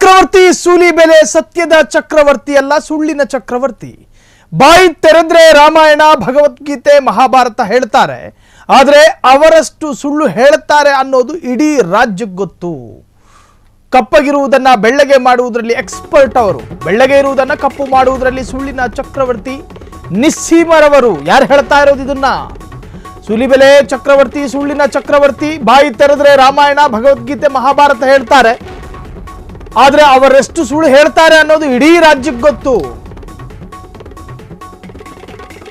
ಚಕ್ರವರ್ತಿ ಸೂಲಿಬೆಲೆ ಸತ್ಯದ ಚಕ್ರವರ್ತಿ ಅಲ್ಲ, ಸುಳ್ಳಿನ ಚಕ್ರವರ್ತಿ. ಬಾಯಿ ತೆರೆದ್ರೆ ರಾಮಾಯಣ, ಭಗವದ್ಗೀತೆ, ಮಹಾಭಾರತ ಹೇಳ್ತಾರೆ. ಆದರೆ ಅವರಷ್ಟು ಸುಳ್ಳು ಹೇಳ್ತಾರೆ ಅನ್ನೋದು ಇಡೀ ರಾಜ್ಯಕ್ಕೆ ಗೊತ್ತು. ಕಪ್ಪಗಿರುವುದನ್ನ ಬೆಳ್ಳಗೆ ಮಾಡುವುದರಲ್ಲಿ ಎಕ್ಸ್ಪರ್ಟ್ ಅವರು. ಬೆಳ್ಳಗೆ ಇರುವುದನ್ನ ಕಪ್ಪು ಮಾಡುವುದರಲ್ಲಿ ಸುಳ್ಳಿನ ಚಕ್ರವರ್ತಿ ನಿಸ್ಸೀಮರವರು. ಯಾರು ಹೇಳ್ತಾ ಇರೋದು ಇದನ್ನ? ಸೂಲಿಬೆಲೆ ಚಕ್ರವರ್ತಿ, ಸುಳ್ಳಿನ ಚಕ್ರವರ್ತಿ. ಬಾಯಿ ತೆರೆದ್ರೆ ರಾಮಾಯಣ, ಭಗವದ್ಗೀತೆ, ಮಹಾಭಾರತ ಹೇಳ್ತಾರೆ. ಆದ್ರೆ ಅವರೆಷ್ಟು ಸುಳ್ಳು ಹೇಳ್ತಾರೆ ಅನ್ನೋದು ಇಡೀ ರಾಜ್ಯಕ್ಕೆ ಗೊತ್ತು.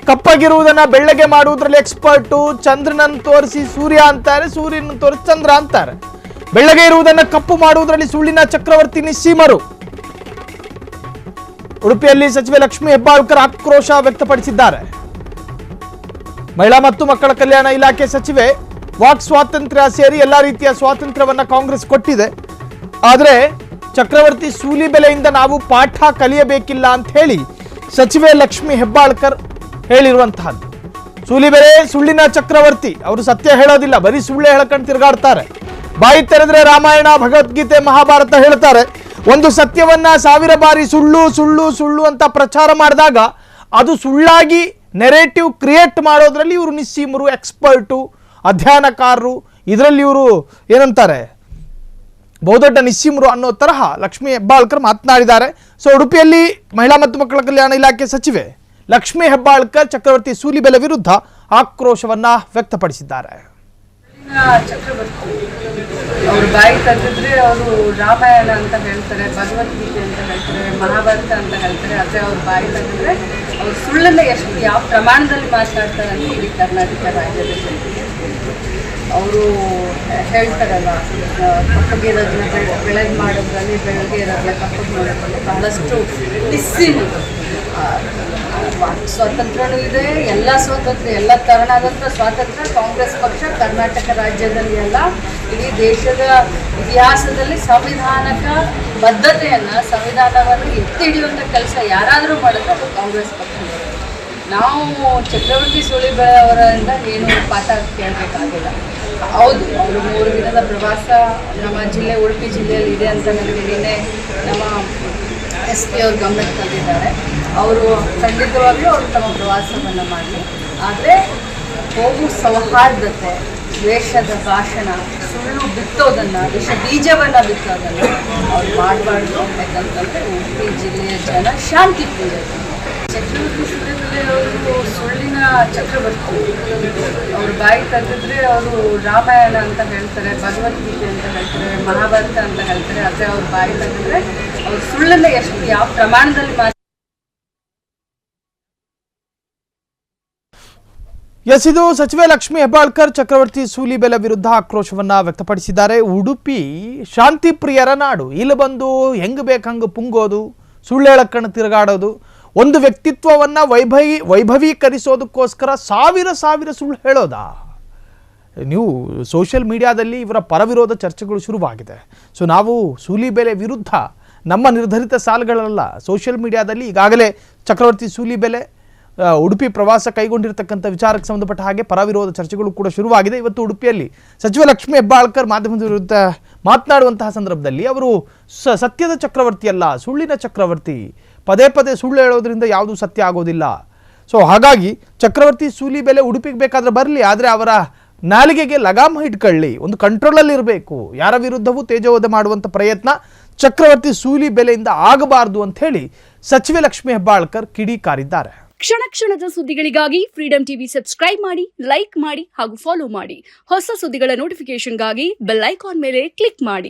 ಕಪ್ಪಗಿರುವುದನ್ನ ಬೆಳ್ಳಗೆ ಮಾಡುವುದರಲ್ಲಿ ಎಕ್ಸ್ಪರ್ಟು. ಚಂದ್ರನನ್ನು ತೋರಿಸಿ ಸೂರ್ಯ ಅಂತಾರೆ, ಸೂರ್ಯನ ತೋರಿಸಿ ಚಂದ್ರ ಅಂತಾರೆ. ಬೆಳ್ಳಗೆ ಇರುವುದನ್ನ ಕಪ್ಪು ಮಾಡುವುದರಲ್ಲಿ ಸುಳ್ಳಿನ ಚಕ್ರವರ್ತಿ ನಿಸ್ಸೀಮರು. ಉಡುಪಿಯಲ್ಲಿ ಸಚಿವೆ ಲಕ್ಷ್ಮೀ ಹೆಬ್ಬಾಳ್ಕರ್ ಆಕ್ರೋಶ ವ್ಯಕ್ತಪಡಿಸಿದ್ದಾರೆ. ಮಹಿಳಾ ಮತ್ತು ಮಕ್ಕಳ ಕಲ್ಯಾಣ ಇಲಾಖೆ ಸಚಿವೆ ವಾಕ್ ಸ್ವಾತಂತ್ರ್ಯ ಸೇರಿ ಎಲ್ಲಾ ರೀತಿಯ ಸ್ವಾತಂತ್ರ್ಯವನ್ನ ಕಾಂಗ್ರೆಸ್ ಕೊಟ್ಟಿದೆ. ಆದ್ರೆ ಚಕ್ರವರ್ತಿ ಸೂಲಿಬೆಲೆಯಿಂದ ನಾವು ಪಾಠ ಕಲಿಯಬೇಕಿಲ್ಲ ಅಂತ ಹೇಳಿ ಸಚಿವೆ ಲಕ್ಷ್ಮೀ ಹೆಬ್ಬಾಳ್ಕರ್ ಹೇಳಿರುವಂತಹದ್ದು. ಸೂಲಿಬೆಲೆ ಸುಳ್ಳಿನ ಚಕ್ರವರ್ತಿ. ಅವರು ಸತ್ಯ ಹೇಳೋದಿಲ್ಲ, ಬರೀ ಸುಳ್ಳು ಹೇಳ್ಕೊಂಡು ತಿರುಗಾಡ್ತಾರೆ. ಬಾಯಿ ತೆರೆದ್ರೆ ರಾಮಾಯಣ, ಭಗವದ್ಗೀತೆ, ಮಹಾಭಾರತ ಹೇಳ್ತಾರೆ. ಒಂದು ಸತ್ಯವನ್ನ 1000 ಬಾರಿ ಸುಳ್ಳು ಸುಳ್ಳು ಸುಳ್ಳು ಅಂತ ಪ್ರಚಾರ ಮಾಡಿದಾಗ ಅದು ಸುಳ್ಳಾಗಿ ನೆರೇಟಿವ್ ಕ್ರಿಯೇಟ್ ಮಾಡೋದ್ರಲ್ಲಿ ಇವರು ನಿಸ್ಸೀಮರು, ಎಕ್ಸ್ಪರ್ಟು, ಅಧ್ಯಯನಕಾರರು. ಇದರಲ್ಲಿ ಇವರು ಏನಂತಾರೆ, ಬಹುದೊಡ್ಡ ನಿಸ್ಸೀಮರು ಅನ್ನೋ ತರಹ ಲಕ್ಷ್ಮೀ ಹೆಬ್ಬಾಳ್ಕರ್ ಮಾತನಾಡಿದ್ದಾರೆ. ಸೊ ಉಡುಪಿಯಲ್ಲಿ ಮಹಿಳಾ ಮತ್ತು ಮಕ್ಕಳ ಕಲ್ಯಾಣ ಇಲಾಖೆ ಸಚಿವೆ ಲಕ್ಷ್ಮೀ ಹೆಬ್ಬಾಳ್ಕರ್ ಚಕ್ರವರ್ತಿ ಸೂಲಿಬೆಲೆ ವಿರುದ್ಧ ಆಕ್ರೋಶವನ್ನ ವ್ಯಕ್ತಪಡಿಸಿದ್ದಾರೆ. ಚಕ್ರವರ್ತಿ ಅವರು ಬಾಯಿ ತೆಗೆದ್ರೆ ಅವರು ರಾಮಾಯಣ ಅಂತ ಹೇಳ್ತಾರೆ, ಭಗವದ್ಗೀತೆ ಅಂತ ಹೇಳ್ತಾರೆ, ಮಹಾಭಾರತ ಅಂತ ಹೇಳ್ತಾರೆ. ಆದರೆ ಅವ್ರು ಬಾಯಿ ತೆಗೆದ್ರೆ ಅವ್ರು ಸುಳ್ಳನ್ನ ಎಷ್ಟು ಯಾವ ಪ್ರಮಾಣದಲ್ಲಿ ಮಾತನಾಡ್ತಾರೆ ಅಂತ ಇಡೀ ಕರ್ನಾಟಕ ರಾಜ್ಯದ ಜನತೆಗೆ ಅವರು ಹೇಳ್ತಾರಲ್ಲ, ಕಪ್ಪಗಿರೋದನ್ನ ಬೆಳಗ್ಗೆ ಮಾಡೋದ್ರಲ್ಲಿ, ಬೆಳಗ್ಗೆ ಇರೋದನ್ನ ಕಪ್ಪಗೆ ಮಾಡೋದ್ರಲ್ಲಿ ಬಹಳಷ್ಟು ನಿಸ್ಸೀಮರು. ಸ್ವಾತಂತ್ರ್ಯನೂ ಇದೆ, ಎಲ್ಲ ಸ್ವಾತಂತ್ರ್ಯ, ಎಲ್ಲ ತರನಾದಂಥ ಸ್ವಾತಂತ್ರ್ಯ ಕಾಂಗ್ರೆಸ್ ಪಕ್ಷ ಕರ್ನಾಟಕ ರಾಜ್ಯದಲ್ಲಿ ಅಲ್ಲ, ಇಡೀ ದೇಶದ ಇತಿಹಾಸದಲ್ಲಿ ಸಂವಿಧಾನಕ ಬದ್ಧತೆಯನ್ನು, ಸಂವಿಧಾನವನ್ನು ಎತ್ತಿ ಹಿಡಿಯುವಂಥ ಕೆಲಸ ಯಾರಾದರೂ ಮಾಡಿದ್ರೆ ಅದು ಕಾಂಗ್ರೆಸ್ ಪಕ್ಷ. ನಾವು ಚಕ್ರವರ್ತಿ ಸೂಲಿಬೆಲೆ ಅವರಿಂದ ಏನು ಪಾಠ ಕೇಳಬೇಕಾಗಿಲ್ಲ. ಹೌದು, ಅವರು 3 ದಿನದ ಪ್ರವಾಸ ನಮ್ಮ ಜಿಲ್ಲೆ ಉಡುಪಿ ಜಿಲ್ಲೆಯಲ್ಲಿ ಇದೆ ಅಂತ ನನಗೆ ನಿನ್ನೆ ನಮ್ಮ SP ಅವ್ರ ಗಮನಕ್ಕೆ ತಂದಿದ್ದಾರೆ. ಅವರು ಖಂಡಿತವಾಗ್ಲೂ ಅವರು ತಮ್ಮ ಪ್ರವಾಸವನ್ನು ಮಾಡಲಿ. ಆದರೆ ಹೋಗು ಸೌಹಾರ್ದತೆ, ದ್ವೇಷದ ಭಾಷಣ, ಸುಳ್ಳು ಬಿತ್ತೋದನ್ನು, ವಿಷ ಬೀಜವನ್ನು ಬಿತ್ತೋದನ್ನು ಅವ್ರು ಮಾಡಬಾರ್ದು. ಯಾಕಂತಂದರೆ ಉಡುಪಿ ಜಿಲ್ಲೆಯ ಜನ ಶಾಂತಿ ಪ್ರಿಯ. ಚಕ್ರವರ್ತಿ ಸೂಲಿಬೆಲೆ ಅವರು ಸುಳ್ಳಿನ ಚಕ್ರವರ್ತಿ. ಅವರು ಬಾಯಿ ತೆಗೆದ್ರೆ ಅವರು ರಾಮಾಯಣ ಅಂತ ಹೇಳ್ತಾರೆ, ಭಗವದ್ಗೀತೆ ಅಂತ ಹೇಳ್ತಾರೆ, ಮಹಾಭಾರತ ಅಂತ ಹೇಳ್ತಾರೆ. ಆದರೆ ಅವ್ರು ಬಾಯಿ ತೆಗೆದ್ರೆ ಅವ್ರು ಸುಳ್ಳನ್ನ ಎಷ್ಟು ಯಾವ ಪ್ರಮಾಣದಲ್ಲಿ ಇದು ಸಚಿವೆ ಲಕ್ಷ್ಮೀ ಹೆಬ್ಬಾಳ್ಕರ್ ಚಕ್ರವರ್ತಿ ಸೂಲಿಬೆಲೆ ವಿರುದ್ಧ ಆಕ್ರೋಶವನ್ನ ವ್ಯಕ್ತಪಡಿಸಿದ್ದಾರೆ. ಉಡುಪಿ ಶಾಂತಿ ಪ್ರಿಯರ ನಾಡು. ಇಲ್ಲಿ ಬಂದು ಹೆಂಗ್ ಬೇಕಂಗೆ ಪುಂಗೋದು, ಸುಳ್ಳು ಹೇಳಕ್ಕಣ್ಣು ತಿರುಗಾಡೋದು, ಒಂದು ವ್ಯಕ್ತಿತ್ವವನ್ನು ವೈಭವೀಕರಿಸೋದಕ್ಕೋಸ್ಕರ ಸಾವಿರ ಸುಳ್ಳು ಹೇಳೋದಾ? ನೀವು ಸೋಷಿಯಲ್ ಮೀಡಿಯಾದಲ್ಲಿ ಇವರ ಪರವಿರೋಧ ಚರ್ಚೆಗಳು ಶುರುವಾಗಿದೆ. ಸೊ ನಾವು ಸೂಲಿಬೆಲೆ ವಿರುದ್ಧ ನಮ್ಮ ನಿರ್ಧರಿತ ಸಾಲುಗಳಲ್ಲ, ಸೋಷಿಯಲ್ ಮೀಡಿಯಾದಲ್ಲಿ ಈಗಾಗಲೇ ಚಕ್ರವರ್ತಿ ಸೂಲಿಬೆಲೆ ಉಡುಪಿ ಪ್ರವಾಸ ಕೈಗೊಂಡಿರ್ತಕ್ಕಂಥ ವಿಚಾರಕ್ಕೆ ಸಂಬಂಧಪಟ್ಟ ಹಾಗೆ ಪರವಿರೋಧ ಚರ್ಚೆಗಳು ಕೂಡ ಶುರುವಾಗಿದೆ. ಇವತ್ತು ಉಡುಪಿಯಲ್ಲಿ ಸಚಿವೆ ಲಕ್ಷ್ಮೀ ಹೆಬ್ಬಾಳ್ಕರ್ ಮಾಧ್ಯಮದ ವಿರುದ್ಧ ಮಾತನಾಡುವಂತಹ ಸಂದರ್ಭದಲ್ಲಿ ಅವರು ಸತ್ಯದ ಚಕ್ರವರ್ತಿ ಅಲ್ಲ, ಸುಳ್ಳಿನ ಚಕ್ರವರ್ತಿ. ಪದೇ ಪದೇ ಸುಳ್ಳು ಹೇಳೋದ್ರಿಂದ ಯಾವುದೂ ಸತ್ಯ ಆಗೋದಿಲ್ಲ. ಸೊ ಹಾಗಾಗಿ ಚಕ್ರವರ್ತಿ ಸೂಲಿಬೆಲೆ ಉಡುಪಿಗೆ ಬೇಕಾದ್ರೆ ಬರಲಿ, ಆದರೆ ಅವರ ನಾಲಿಗೆಗೆ ಲಗಾಮ ಇಟ್ಕೊಳ್ಳಿ, ಒಂದು ಕಂಟ್ರೋಲಲ್ಲಿ ಇರಬೇಕು. ಯಾರ ವಿರುದ್ಧವೂ ತೇಜೋವಧೆ ಮಾಡುವಂಥ ಪ್ರಯತ್ನ ಚಕ್ರವರ್ತಿ ಸೂಲಿಬೆಲೆಯಿಂದ ಆಗಬಾರದು ಅಂತ ಹೇಳಿ ಸಚಿವೆ ಲಕ್ಷ್ಮೀ ಹೆಬ್ಬಾಳ್ಕರ್ ಕಿಡಿಕಾರಿದ್ದಾರೆ. ಕ್ಷಣ ಕ್ಷಣದ ಸುದ್ದಿಗಳಿಗಾಗಿ ಫ್ರೀಡಂ ಟಿವಿ ಸಬ್ಸ್ಕ್ರೈಬ್ ಮಾಡಿ, ಲೈಕ್ ಮಾಡಿ ಹಾಗೂ ಫಾಲೋ ಮಾಡಿ. ಹೊಸ ಸುದ್ದಿಗಳ ನೋಟಿಫಿಕೇಶನ್ಗಾಗಿ ಬೆಲ್ ಐಕಾನ್ ಮೇಲೆ ಕ್ಲಿಕ್ ಮಾಡಿ.